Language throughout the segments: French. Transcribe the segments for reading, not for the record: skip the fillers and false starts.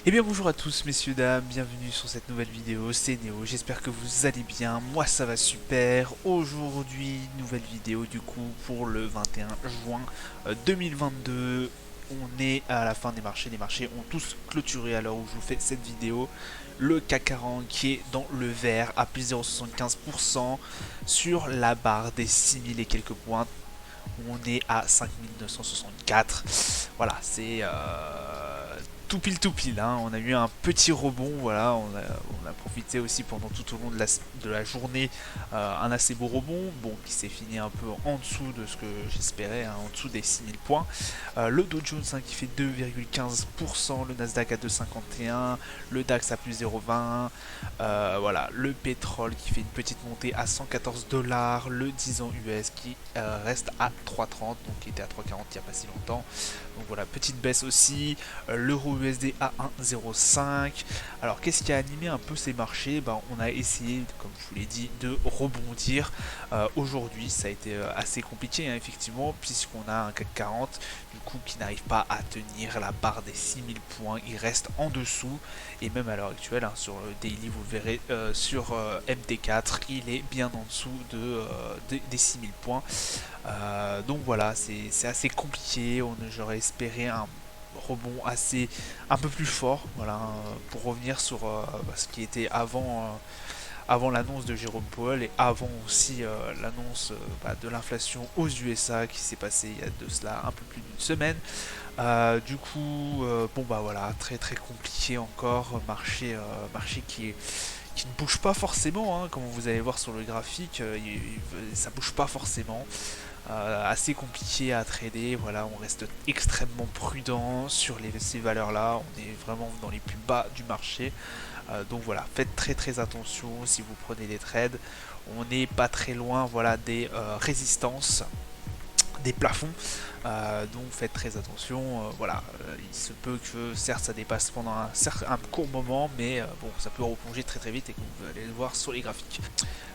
Eh bien bonjour à tous messieurs dames, bienvenue sur cette nouvelle vidéo, c'est Néo, j'espère que vous allez bien, moi ça va super. Aujourd'hui, nouvelle vidéo du coup pour le 21 juin 2022. On est à la fin des marchés ont tous clôturé à l'heure où je vous fais cette vidéo. Le CAC 40 qui est dans le vert à plus 0,75% sur la barre des 6000 et quelques points. On est à 5964. Voilà, c'est tout pile. Hein. On a eu un petit rebond, voilà. On a profité aussi pendant tout au long de la journée un assez beau rebond, bon, qui s'est fini un peu en dessous de ce que j'espérais, hein, en dessous des 6000 points. Le Dow Jones hein, qui fait 2,15%, le Nasdaq à 2,51, le DAX à plus 0,20, voilà, le pétrole qui fait une petite montée à 114 dollars, le 10 ans US qui reste à 3,30, donc qui était à 3,40 il n'y a pas si longtemps. Donc voilà, petite baisse aussi, l'euro USD à 1,05. Alors qu'est-ce qui a animé un peu ces marchés? On a essayé, comme je vous l'ai dit, de rebondir. Aujourd'hui, ça a été assez compliqué, hein, effectivement, puisqu'on a un CAC 40 du coup qui n'arrive pas à tenir la barre des 6000 points. Il reste en dessous, et même à l'heure actuelle, hein, sur le daily, vous le verrez, sur MT4, il est bien en dessous des 6000 points. Donc voilà, c'est assez compliqué. J'aurais espéré un rebond un peu plus fort, voilà, pour revenir sur ce qui était avant l'annonce de Jérôme Powell et avant aussi l'annonce de l'inflation aux USA qui s'est passée il y a de cela un peu plus d'une semaine. Du coup, bon bah voilà, très très compliqué encore, marché qui ne bouge pas forcément, hein, comme vous allez voir sur le graphique, ça bouge pas forcément. Assez compliqué à trader, voilà, on reste extrêmement prudent sur ces valeurs là, on est vraiment dans les plus bas du marché. Donc voilà, faites très très attention si vous prenez des trades, on n'est pas très loin, voilà, des résistances, des plafonds. Donc faites très attention. Voilà, il se peut que certes ça dépasse pendant un court moment, mais bon, ça peut replonger très très vite et que vous allez le voir sur les graphiques.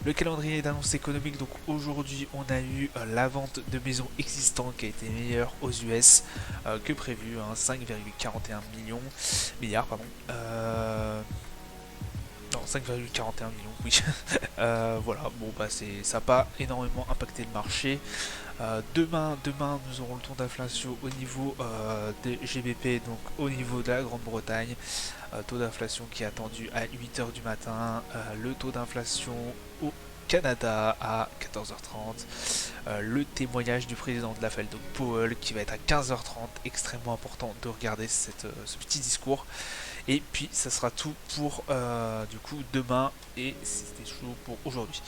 Le calendrier d'annonces économiques, donc aujourd'hui on a eu la vente de maisons existantes qui a été meilleure aux US que prévu, hein, 5,41 milliards, pardon. Non, 5,41 millions, oui. Voilà, bon bah ça n'a pas énormément impacté le marché. Demain, nous aurons le taux d'inflation au niveau des GBP, donc au niveau de la Grande-Bretagne. Taux d'inflation qui est attendu à 8h du matin. Le taux d'inflation au Canada à 14h30. Le témoignage du président de la Fed, donc Powell, qui va être à 15h30. Extrêmement important de regarder ce petit discours. Et puis, ça sera tout pour du coup demain. Et c'était chaud pour aujourd'hui.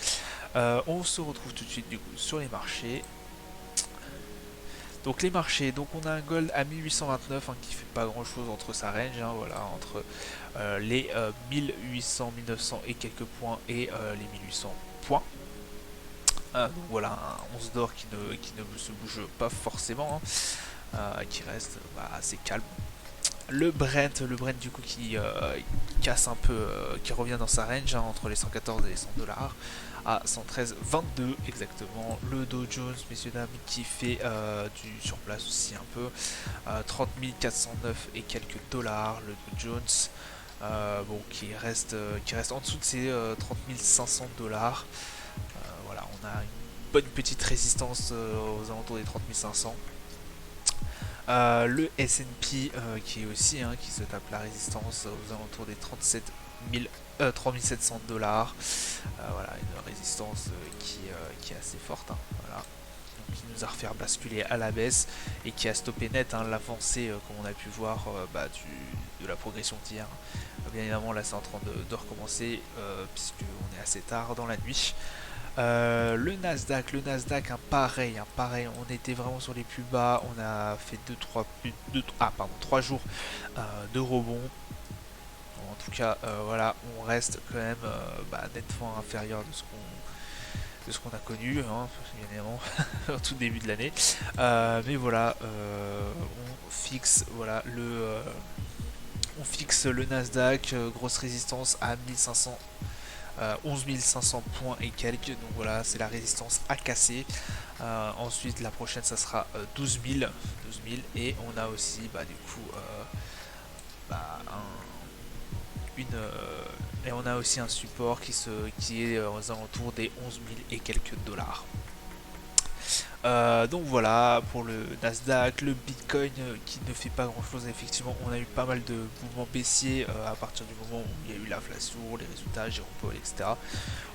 On se retrouve tout de suite du coup sur les marchés. Donc les marchés, donc on a un gold à 1829 hein, qui fait pas grand chose entre sa range, hein, voilà, entre les 1800, 1900 et quelques points et les 1800 points. Donc voilà, un 11 d'or qui ne se bouge pas forcément, hein, qui reste assez calme. Le Brent du coup qui casse un peu, qui revient dans sa range hein, entre les 114 et les 100 dollars à 113,22 exactement. Le Dow Jones, messieurs dames, qui fait du sur place aussi un peu, 30 409 et quelques dollars. Le Dow Jones, bon, qui reste en dessous de ses 30 500 dollars. Voilà, on a une bonne petite résistance aux alentours des 30 500. Le S&P qui est aussi qui se tape la résistance aux alentours des 3700 dollars. Voilà, une résistance qui est assez forte. Hein, voilà. Donc, qui nous a refait basculer à la baisse et qui a stoppé net hein, l'avancée comme on a pu voir de la progression d'hier. Bien évidemment, là c'est en train de recommencer puisqu'on est assez tard dans la nuit. Le Nasdaq, pareil, on était vraiment sur les plus bas, on a fait 3 jours de rebond. En tout cas, voilà, on reste quand même nettement inférieur de ce qu'on a connu, hein, bien évidemment, au tout début de l'année. Mais voilà, on fixe on fixe le Nasdaq, grosse résistance à 1500 11 500 points et quelques, donc voilà, c'est la résistance à casser. Ensuite, la prochaine, ça sera 12 000, et on a aussi du coup et on a aussi un support qui est aux alentours des 11 000 et quelques dollars. Donc voilà pour le Nasdaq, le Bitcoin qui ne fait pas grand chose. Effectivement, on a eu pas mal de mouvements baissiers à partir du moment où il y a eu l'inflation, les résultats, Jérôme Powell, etc.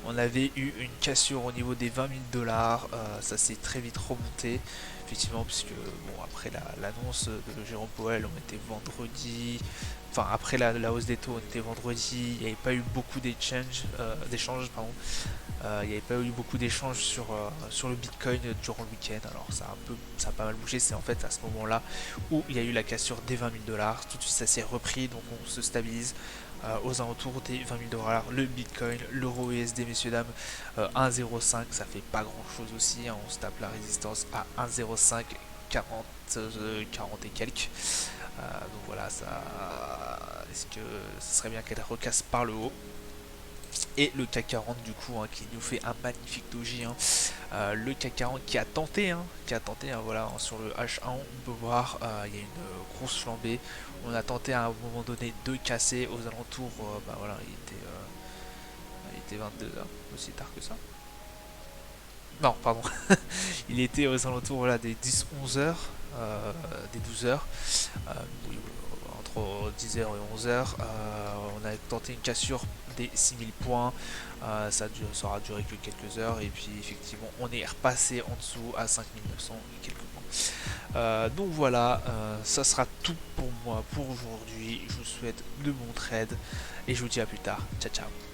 On avait eu une cassure au niveau des 20 000 dollars, ça s'est très vite remonté. Effectivement, puisque bon, après l'annonce de Jérôme Powell, on était vendredi, enfin après la hausse des taux, on était vendredi, il n'y avait pas eu beaucoup d'échanges, pardon. Il n'y avait pas eu beaucoup d'échanges sur le Bitcoin durant le week-end, alors ça a pas mal bougé. C'est en fait à ce moment-là où il y a eu la cassure des 20 000 dollars. Tout de suite, ça s'est repris, donc on se stabilise aux alentours des 20 000 dollars. Le Bitcoin, l'euro USD, messieurs, dames, 1,05, ça fait pas grand-chose aussi, hein. On se tape la résistance à 1,05, 40, 40 et quelques. Donc voilà, est-ce que ce serait bien qu'elle recasse par le haut? Et le CAC 40 du coup, hein, qui nous fait un magnifique doji, hein. Le CAC 40 qui a tenté, voilà, hein, sur le H1 on peut voir il y a une grosse flambée. On a tenté à un moment donné de casser aux alentours, bah voilà, il était 22h, aussi tard que ça. Non, pardon, il était aux alentours, voilà, des 10-11 heures, des 12 heures, oui, entre 10h et 11h. On a tenté une cassure des 6000 points, ça aura duré que quelques heures, et puis effectivement on est repassé en dessous à 5900 et quelques points. Donc voilà, ça sera tout pour moi pour aujourd'hui. Je vous souhaite de bons trades et je vous dis à plus tard. Ciao ciao.